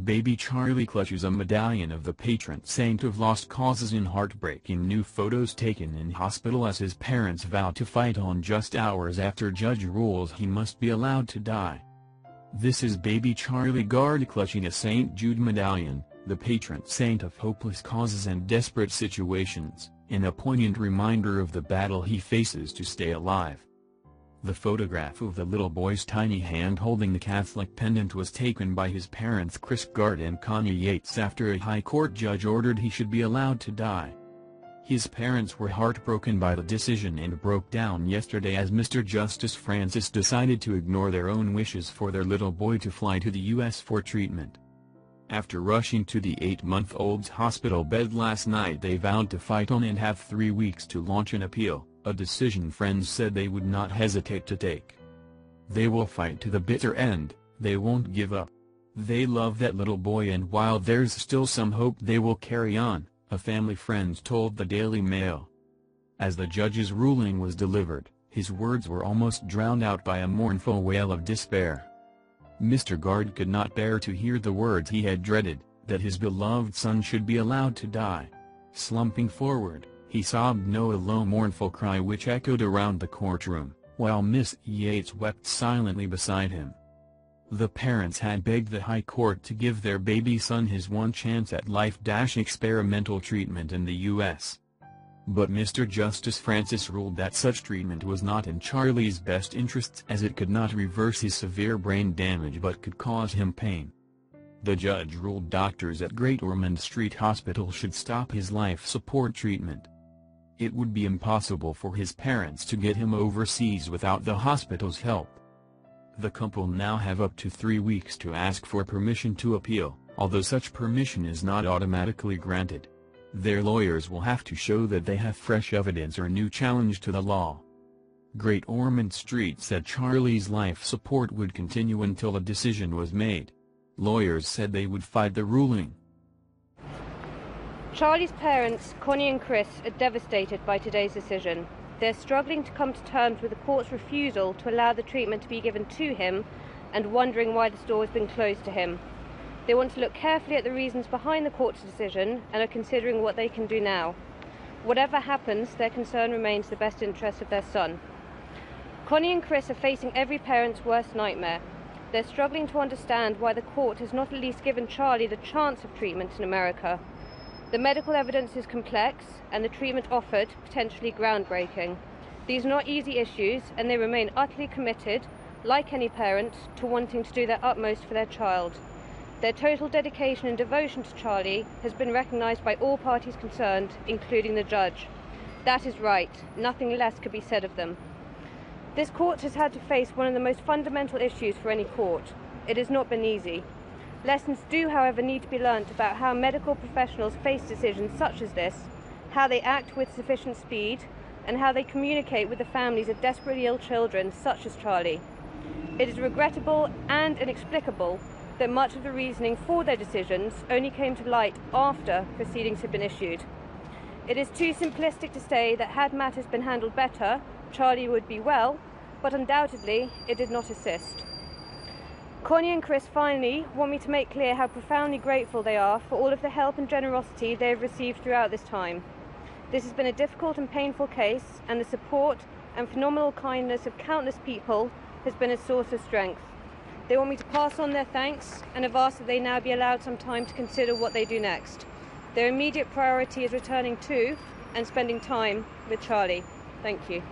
Baby Charlie clutches a medallion of the patron saint of lost causes in heartbreaking new photos taken in hospital as his parents vow to fight on just hours after judge rules he must be allowed to die. This is baby Charlie Gard clutching a St Jude medallion, the patron saint of hopeless causes and desperate situations, in a poignant reminder of the battle he faces to stay alive. The photograph of the little boy's tiny hand holding the Catholic pendant was taken by his parents Charlie Gard and Connie Yates after a high court judge ordered he should be allowed to die. His parents were heartbroken by the decision and broke down yesterday as Mr. Justice Francis decided to ignore their own wishes for their little boy to fly to the U.S. for treatment. After rushing to the 8-month-old's hospital bed last night, they vowed to fight on and have 3 weeks to launch an appeal, a decision friends said they would not hesitate to take. They will fight to the bitter end, they won't give up. They love that little boy, and while there's still some hope, they will carry on, a family friend told the Daily Mail. As the judge's ruling was delivered, his words were almost drowned out by a mournful wail of despair. Mr. Gard could not bear to hear the words he had dreaded, that his beloved son should be allowed to die. Slumping forward, he sobbed a low mournful cry which echoed around the courtroom, while Miss Yates wept silently beside him. The parents had begged the High Court to give their baby son his one chance at life-experimental treatment in the U.S. But Mr. Justice Francis ruled that such treatment was not in Charlie's best interests, as it could not reverse his severe brain damage but could cause him pain. The judge ruled doctors at Great Ormond Street Hospital should stop his life support treatment. It would be impossible for his parents to get him overseas without the hospital's help. The couple now have up to 3 weeks to ask for permission to appeal, although such permission is not automatically granted. Their lawyers will have to show that they have fresh evidence or new challenge to the law. Great Ormond Street said Charlie's life support would continue until a decision was made. Lawyers said they would fight the ruling. Charlie's parents, Connie and Chris, are devastated by today's decision. They're struggling to come to terms with the court's refusal to allow the treatment to be given to him and wondering why the door has been closed to him. They want to look carefully at the reasons behind the court's decision and are considering what they can do now. Whatever happens, their concern remains the best interest of their son. Connie and Chris are facing every parent's worst nightmare. They're struggling to understand why the court has not at least given Charlie the chance of treatment in America. The medical evidence is complex and the treatment offered potentially groundbreaking. These are not easy issues, and they remain utterly committed, like any parent, to wanting to do their utmost for their child. Their total dedication and devotion to Charlie has been recognised by all parties concerned, including the judge. That is right, nothing less could be said of them. This court has had to face one of the most fundamental issues for any court. It has not been easy. Lessons do, however, need to be learnt about how medical professionals face decisions such as this, how they act with sufficient speed, and how they communicate with the families of desperately ill children such as Charlie. It is regrettable and inexplicable that much of the reasoning for their decisions only came to light after proceedings had been issued. It is too simplistic to say that had matters been handled better, Charlie would be well, but undoubtedly it did not assist. Connie and Chris finally want me to make clear how profoundly grateful they are for all of the help and generosity they have received throughout this time. This has been a difficult and painful case, and the support and phenomenal kindness of countless people has been a source of strength. They want me to pass on their thanks and have asked that they now be allowed some time to consider what they do next. Their immediate priority is returning to and spending time with Charlie. Thank you.